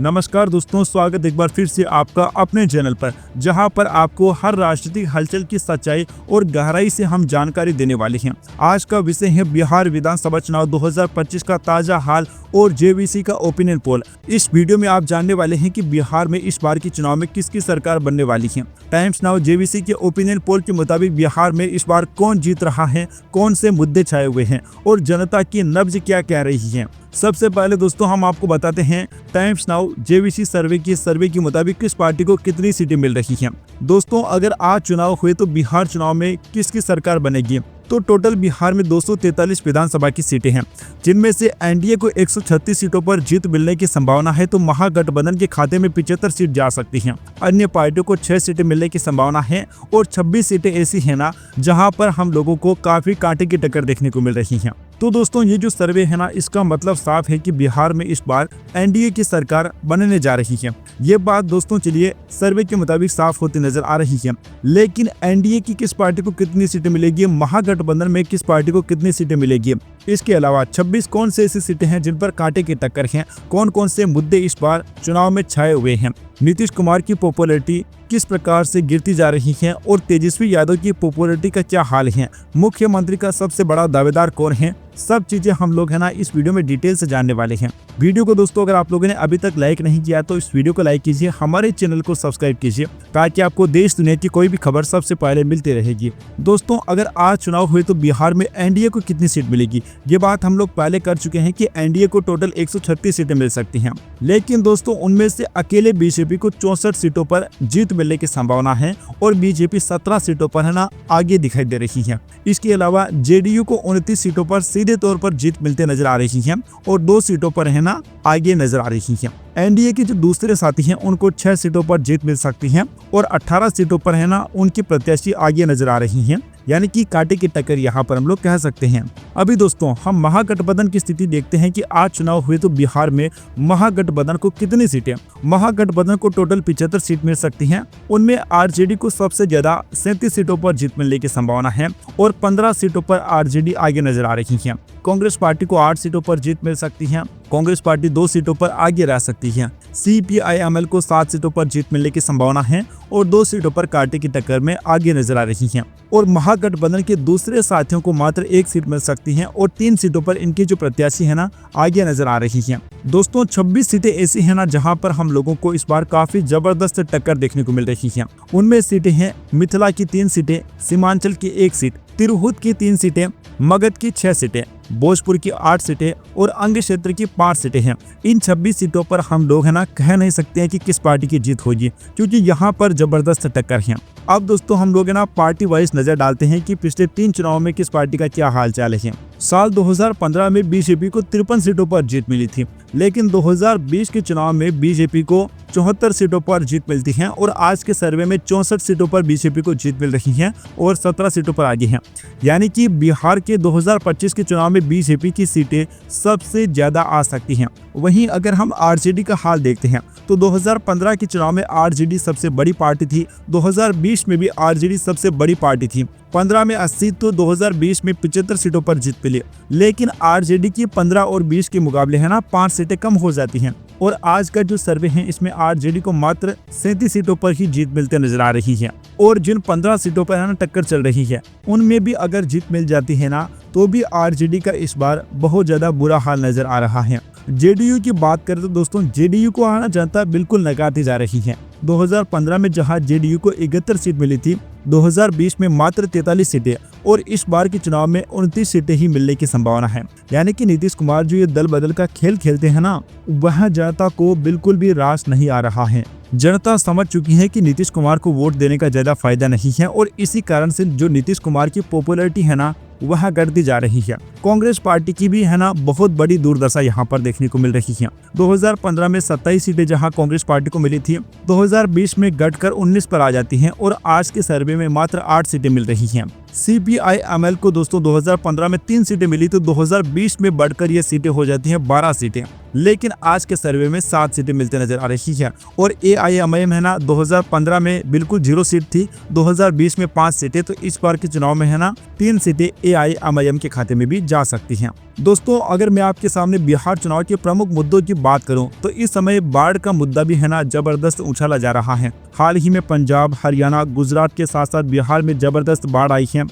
नमस्कार दोस्तों, स्वागत एक बार फिर से आपका अपने चैनल पर, जहां पर आपको हर राजनीतिक हलचल की सच्चाई और गहराई से हम जानकारी देने वाले हैं। आज का विषय है बिहार विधानसभा चुनाव 2025 का ताजा हाल और जेवीसी का ओपिनियन पोल। इस वीडियो में आप जानने वाले हैं कि बिहार में इस बार की चुनाव में किसकी सरकार बनने वाली है। टाइम्स नाउ जेवीसी के ओपिनियन पोल के मुताबिक बिहार में इस बार कौन जीत रहा है, कौन से मुद्दे छाए हुए हैं और जनता की नब्ज क्या कह रही है। सबसे पहले दोस्तों हम आपको बताते हैं टाइम्स नाउ जेवीसी सर्वे के मुताबिक किस पार्टी को कितनी सीटें मिल रही हैं। दोस्तों अगर आज चुनाव हुए तो बिहार चुनाव में किसकी सरकार बनेगी, तो टोटल बिहार में 243 विधानसभा की सीटें हैं, जिनमें से एनडीए को 136 सीटों पर जीत मिलने की संभावना है, तो महागठबंधन के खाते में 75 सीट जा सकती हैं। अन्य पार्टियों को 6 सीटें मिलने की संभावना है और 26 सीटें ऐसी हैं ना जहां पर हम लोगों को काफी कांटे की टक्कर देखने को मिल रही है। तो दोस्तों ये जो सर्वे है ना, इसका मतलब साफ है कि बिहार में इस बार एनडीए की सरकार बनने जा रही है। ये बात दोस्तों चलिए सर्वे के मुताबिक साफ होती नजर आ रही है। लेकिन एनडीए की किस पार्टी को कितनी सीटें मिलेगी, महागठबंधन में किस पार्टी को कितनी सीटें मिलेगी, इसके अलावा 26 कौन से ऐसी सीटें हैं जिन पर कांटे की टक्कर है, कौन कौन से मुद्दे इस बार चुनाव में छाए हुए हैं, नीतीश कुमार की पॉपुलैरिटी किस प्रकार से गिरती जा रही है और तेजस्वी यादव की पॉपुलैरिटी का क्या हाल है, मुख्यमंत्री का सबसे बड़ा दावेदार कौन है, सब चीजें हम लोग है ना इस वीडियो में डिटेल से जानने वाले हैं। वीडियो को दोस्तों अगर आप लोगों ने अभी तक लाइक नहीं किया तो इस वीडियो को लाइक कीजिए, हमारे चैनल को सब्सक्राइब कीजिए, ताकि आपको देश दुनिया की कोई भी खबर सबसे पहले मिलती रहेगी। दोस्तों अगर आज चुनाव हुए तो बिहार में एनडीए को कितनी सीट मिलेगी, ये बात हम लोग पहले कर चुके हैं कि एनडीए को टोटल 136 सीटें मिल सकती हैं। लेकिन दोस्तों उनमें से अकेले बीजेपी को 64 सीटों पर जीत मिलने की संभावना है और बीजेपी 17 सीटों पर है ना आगे दिखाई दे रही है। इसके अलावा जेडीयू को 29 सीटों पर सीधे तौर पर जीत मिलते नजर आ रही है और 2 सीटों पर है ना आगे नजर आ रही है। एनडीए के जो दूसरे साथी हैं उनको 6 सीटों पर जीत मिल सकती है और 18 सीटों पर है ना उनकी प्रत्याशी आगे नजर आ रही हैं, यानी कि कांटे की टक्कर यहाँ पर हम लोग कह सकते हैं। अभी दोस्तों हम महागठबंधन की स्थिति देखते हैं कि आज चुनाव हुए तो बिहार में महागठबंधन को कितनी सीटें, महागठबंधन को टोटल 75 सीट मिल सकती हैं। उनमें आरजेडी को सबसे ज्यादा 37 सीटों पर जीत मिलने की संभावना है और 15 सीटों पर आरजेडी आगे नजर आ रही है। कांग्रेस पार्टी को 8 सीटों पर जीत मिल सकती है, कांग्रेस पार्टी 2 सीटों पर आगे रह सकती है। सीपीआईएमएल को 7 सीटों पर जीत मिलने की संभावना है और 2 सीटों पर कांटे की टक्कर में आगे नजर आ रही हैं। और महागठबंधन के दूसरे साथियों को मात्र 1 सीट मिल सकती है और 3 सीटों पर इनकी जो प्रत्याशी है ना आगे नजर आ रही हैं। दोस्तों 26 सीटें ऐसी हैं ना जहां पर हम लोगों को इस बार काफी जबरदस्त टक्कर देखने को मिल रही है। उनमें सीटें हैं मिथिला की 3 सीटें, सीमांचल की 1 सीट, तिरहुत की 3 सीटें, मगध की 6 सीटें, भोजपुर की 8 सीटें और अंग क्षेत्र की 5 सीटें हैं। इन 26 सीटों पर हम लोग है ना कह नहीं सकते हैं कि किस पार्टी की जीत होगी, क्योंकि यहाँ पर जबरदस्त टक्कर है। अब दोस्तों हम लोग है ना पार्टी वाइज नजर डालते हैं कि पिछले 3 चुनाव में किस पार्टी का क्या हाल चाल है। साल 2015 में बीजेपी को 53 सीटों पर जीत मिली थी, लेकिन 2020 के चुनाव में बीजेपी को 74 सीटों पर जीत मिलती है और आज के सर्वे में 64 सीटों पर बीजेपी को जीत मिल रही है और 17 सीटों पर आगे है। यानी कि बिहार के 2025 के चुनाव में बीजेपी की सीटें सबसे ज्यादा आ सकती हैं। वहीं अगर हम आरजेडी का हाल देखते हैं तो 2015 के चुनाव में आरजेडी सबसे बड़ी पार्टी थी, 2020 में भी आरजेडी सबसे बड़ी पार्टी थी, 15 में 80 तो 2020 में 75 सीटों पर जीत मिली। लेकिन आरजेडी की 15 और 20 के मुकाबले है ना 5 सीटें कम हो जाती हैं और आज का जो सर्वे है इसमें आरजेडी को मात्र 37 सीटों पर ही जीत मिलते नजर आ रही है और जिन 15 सीटों पर है ना टक्कर चल रही है उनमें भी अगर जीत मिल जाती है ना तो भी आरजेडी का इस बार बहुत ज्यादा बुरा हाल नजर आ रहा है। जेडीयू की बात करें तो दोस्तों जेडीयू को आना जनता बिल्कुल नकारती जा रही है। 2015 में जहां जेडीयू को 71 सीट मिली थी, 2020 में मात्र 43 सीटें और इस बार के चुनाव में 29 सीटें ही मिलने की संभावना है। यानी कि नीतीश कुमार जो ये दल बदल का खेल खेलते हैं ना, वह जनता को बिल्कुल भी रास नहीं आ रहा है। जनता समझ चुकी है कि नीतीश कुमार को वोट देने का ज्यादा फायदा नहीं है और इसी कारण से जो नीतीश कुमार की पॉपुलैरिटी है ना वह घटती जा रही है। कांग्रेस पार्टी की भी है ना बहुत बड़ी दुर्दशा यहाँ पर देखने को मिल रही है। 2015 में 27 सीटें जहां कांग्रेस पार्टी को मिली थी, 2020 में घटकर 19 पर आ जाती हैं और आज के सर्वे में मात्र 8 सीटें मिल रही हैं। CPI-ML को दोस्तों 2015 में 3 सीटें मिली, तो 2020 में बढ़कर ये सीटें हो जाती हैं 12 सीटें। लेकिन आज के सर्वे में 7 सीटें मिलते नजर आ रही है। और AIMIM है ना, 2015 में बिल्कुल 0 सीट थी, 2020 में 5 सीटें, तो इस बार के चुनाव में है ना 3 सीटें AIMIM के खाते में भी जा सकती हैं। दोस्तों, अगर मैं आपके सामने बिहार चुनाव के प्रमुख मुद्दों की बात करूं तो इस समय बाढ़ का मुद्दा भी है ना जबरदस्त उछाला जा रहा है। हाल ही में पंजाब, हरियाणा, गुजरात के साथ साथ बिहार में जबरदस्त बाढ़ आई है।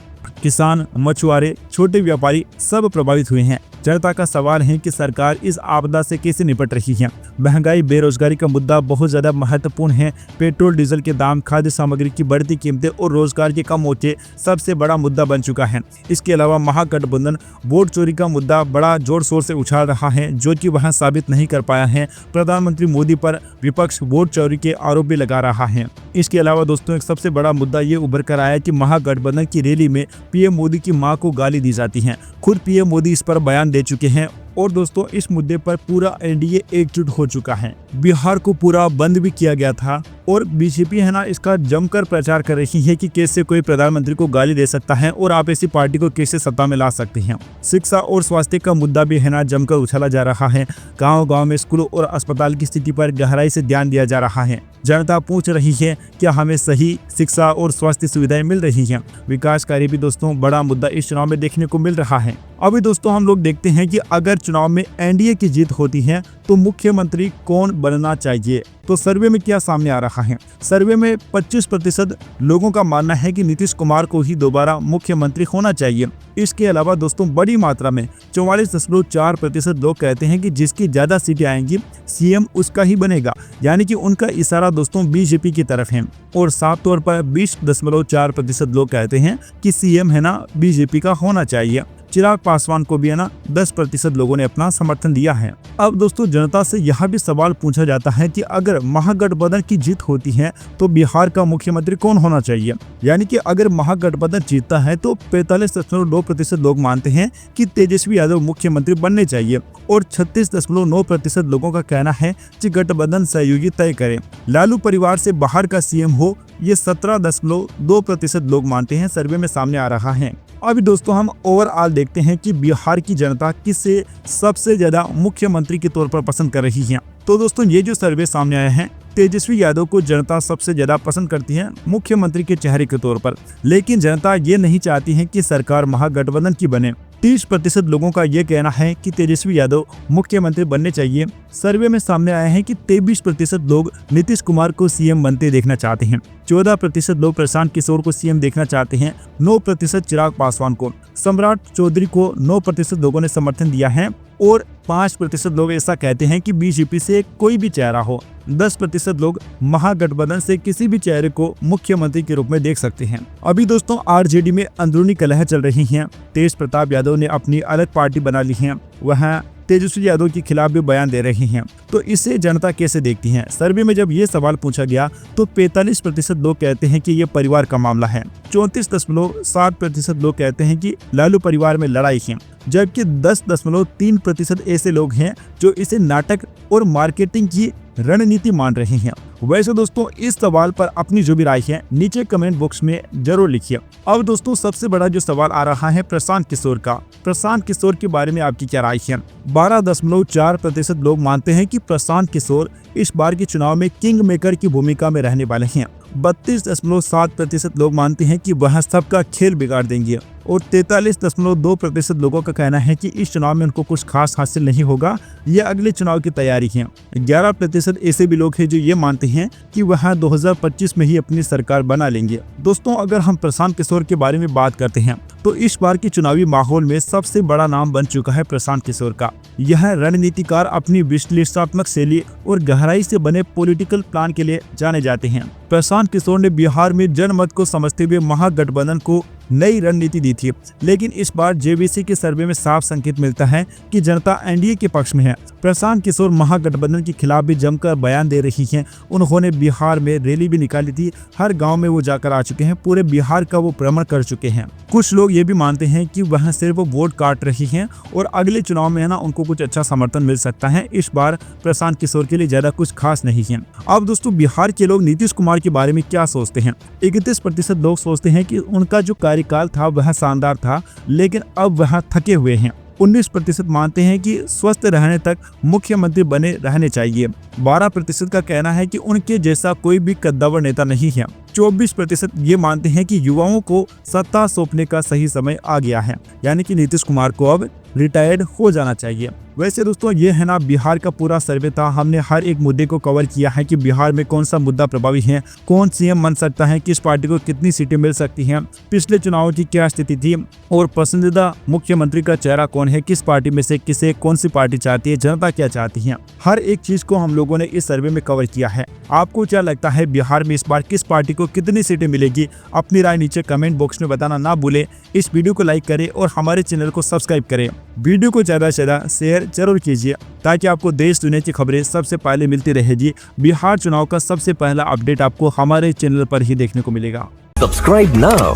किसान, मछुआरे, छोटे व्यापारी सब प्रभावित हुए हैं। जनता का सवाल है कि सरकार इस आपदा से कैसे निपट रही है। महंगाई, बेरोजगारी का मुद्दा बहुत ज्यादा महत्वपूर्ण है। पेट्रोल, डीजल के दाम, खाद्य सामग्री की बढ़ती कीमतें और रोजगार के कम मौके सबसे बड़ा मुद्दा बन चुका है। इसके अलावा महागठबंधन वोट चोरी का मुद्दा बड़ा जोर शोर से उछाल रहा है, जो कि वह साबित नहीं कर पाया है। प्रधानमंत्री मोदी पर विपक्ष वोट चोरी के आरोप भी लगा रहा है। इसके अलावा दोस्तों, एक सबसे बड़ा मुद्दा ये उभर कर आया कि महागठबंधन की रैली में पीएम मोदी की मां को गाली दी जाती है। खुद पीएम मोदी इस पर बयान दे चुके हैं। और दोस्तों, इस मुद्दे पर पूरा एनडीए एकजुट हो चुका है। बिहार को पूरा बंद भी किया गया था और बीजेपी है ना इसका जमकर प्रचार कर रही है कि कैसे कोई प्रधानमंत्री को गाली दे सकता है और आप ऐसी पार्टी को कैसे सत्ता में ला सकते हैं। शिक्षा और स्वास्थ्य का मुद्दा भी है ना जमकर उछाला जा रहा है। गांव-गांव में स्कूलों और अस्पताल की स्थिति पर गहराई से ध्यान दिया जा रहा है। जनता पूछ रही है क्या हमें सही शिक्षा और स्वास्थ्य सुविधाएं मिल रही हैं। विकास कार्य भी दोस्तों बड़ा मुद्दा इस चुनाव में देखने को मिल रहा है। अभी दोस्तों, हम लोग देखते हैं कि अगर चुनाव में एनडीए की जीत होती है तो मुख्यमंत्री कौन बनना चाहिए। तो सर्वे में क्या सामने आ रहा है? सर्वे में 25% लोगों का मानना है कि नीतीश कुमार को ही दोबारा मुख्यमंत्री होना चाहिए। इसके अलावा दोस्तों, बड़ी मात्रा में 44.4% लोग कहते हैं कि जिसकी ज्यादा सीटें आएंगी सीएम उसका ही बनेगा, यानी कि उनका इशारा दोस्तों बीजेपी की तरफ है। और साफ तौर पर 20.4% लोग कहते हैं कि सीएम है ना बीजेपी का होना चाहिए। चिराग पासवान को भी है ना 10% लोगों ने अपना समर्थन दिया है। अब दोस्तों, जनता से यह भी सवाल पूछा जाता है कि अगर महागठबंधन की जीत होती है तो बिहार का मुख्यमंत्री कौन होना चाहिए। यानी कि अगर महागठबंधन जीतता है तो 45.9% लोग मानते हैं कि तेजस्वी यादव मुख्यमंत्री बनने चाहिए और 36.9% लोगों का कहना है कि गठबंधन सहयोगी तय करे। लालू परिवार से बाहर का सीएम हो, ये 17.2% लोग मानते हैं, सर्वे में सामने आ रहा है। अभी दोस्तों, हम ओवरऑल देखते हैं कि बिहार की जनता किसे सबसे ज्यादा मुख्यमंत्री के तौर पर पसंद कर रही है। तो दोस्तों, ये जो सर्वे सामने आया है, तेजस्वी यादव को जनता सबसे ज्यादा पसंद करती है मुख्यमंत्री के चेहरे के तौर पर। लेकिन जनता ये नहीं चाहती है कि सरकार महागठबंधन की बने। 30% लोगों का ये कहना है कि तेजस्वी यादव मुख्यमंत्री बनने चाहिए। सर्वे में सामने आया है कि 23% लोग नीतीश कुमार को सीएम बनते देखना चाहते हैं। 14% लोग प्रशांत किशोर को सीएम देखना चाहते हैं। 9% चिराग पासवान को। सम्राट चौधरी को 9% लोगों ने समर्थन दिया है और 5% लोग ऐसा कहते हैं कि बीजेपी से कोई भी चेहरा हो। 10% लोग महागठबंधन से किसी भी चेहरे को मुख्यमंत्री के रूप में देख सकते हैं। अभी दोस्तों, आरजेडी में अंदरूनी कलह चल रही है। तेज प्रताप यादव ने अपनी अलग पार्टी बना ली है, वह तेजस्वी यादव के खिलाफ भी बयान दे रहे हैं। तो इसे जनता कैसे देखती है? सर्वे में जब ये सवाल पूछा गया तो 45% लोग कहते हैं कि ये परिवार का मामला है। 34.7% लोग कहते हैं कि लालू परिवार में लड़ाई है, जबकि 10.3% ऐसे लोग हैं जो इसे नाटक और मार्केटिंग की रणनीति मान रहे हैं। वैसे दोस्तों, इस सवाल पर अपनी जो भी राय है नीचे कमेंट बॉक्स में जरूर लिखिए। अब दोस्तों, सबसे बड़ा जो सवाल आ रहा है प्रशांत किशोर का। प्रशांत किशोर के बारे में आपकी क्या राय है? 12.4% लोग मानते हैं कि प्रशांत किशोर इस बार के चुनाव में किंग मेकर की भूमिका में रहने वाले हैं। 32.7% लोग मानते हैं कि वह सबका खेल बिगाड़ देंगे और 43.2% लोगों का कहना है कि इस चुनाव में उनको कुछ खास हासिल नहीं होगा, यह अगले चुनाव की तैयारी है। 11% ऐसे भी लोग हैं जो ये मानते हैं कि वह 2025 में ही अपनी सरकार बना लेंगे। दोस्तों, अगर हम प्रशांत किशोर के बारे में बात करते हैं तो इस बार के चुनावी माहौल में सबसे बड़ा नाम बन चुका है प्रशांत किशोर का। यह रणनीतिकार अपनी विश्लेषणात्मक शैली और गहराई से बने पॉलिटिकल प्लान के लिए जाने जाते हैं। प्रशांत किशोर ने बिहार में जनमत को समझते हुए महागठबंधन को नई रणनीति दी थी, लेकिन इस बार जेवीसी के सर्वे में साफ संकेत मिलता है कि जनता एनडीए के पक्ष में है। प्रशांत किशोर महागठबंधन के खिलाफ भी जमकर बयान दे रही हैं। उन्होंने बिहार में रैली भी निकाली थी, हर गांव में वो जाकर आ चुके हैं, पूरे बिहार का वो भ्रमण कर चुके हैं। कुछ लोग ये भी मानते हैं कि वह सिर्फ वोट काट रही हैं और अगले चुनाव में है ना उनको कुछ अच्छा समर्थन मिल सकता है। इस बार प्रशांत किशोर के लिए ज्यादा कुछ खास नहीं है। अब दोस्तों, बिहार के लोग नीतीश कुमार के बारे में क्या सोचते हैं? 31% लोग सोचते हैं कि उनका जो कार्यकाल था वह शानदार था, लेकिन अब वह थके हुए हैं। 19% मानते हैं कि स्वस्थ रहने तक मुख्यमंत्री बने रहने चाहिए। 12% का कहना है कि उनके जैसा कोई भी कद्दावर नेता नहीं है। 24% ये मानते हैं कि युवाओं को सत्ता सौंपने का सही समय आ गया है, यानी कि नीतीश कुमार को अब रिटायर्ड हो जाना चाहिए। वैसे दोस्तों ये है ना बिहार का पूरा सर्वे था। हमने हर एक मुद्दे को कवर किया है कि बिहार में कौन सा मुद्दा प्रभावी है, कौन सीएम बन सकता है, किस पार्टी को कितनी सीटें मिल सकती हैं, पिछले चुनाव की क्या स्थिति थी और पसंदीदा मुख्यमंत्री का चेहरा कौन है, किस पार्टी में से किसे कौन सी पार्टी चाहती है, जनता क्या चाहती है। हर एक चीज को हम लोगों ने इस सर्वे में कवर किया है। आपको क्या लगता है बिहार में इस बार किस पार्टी को कितनी सीटें मिलेगी? अपनी राय नीचे कमेंट बॉक्स में बताना ना भूले। इस वीडियो को लाइक करें और हमारे चैनल को सब्सक्राइब करें। वीडियो को ज्यादा से ज्यादा शेयर जरूर कीजिए ताकि आपको देश दुनिया की खबरें सबसे पहले मिलती रहेगी। बिहार चुनाव का सबसे पहला अपडेट आपको हमारे चैनल पर ही देखने को मिलेगा। Subscribe now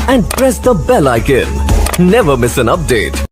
and press the bell icon. Never miss an update.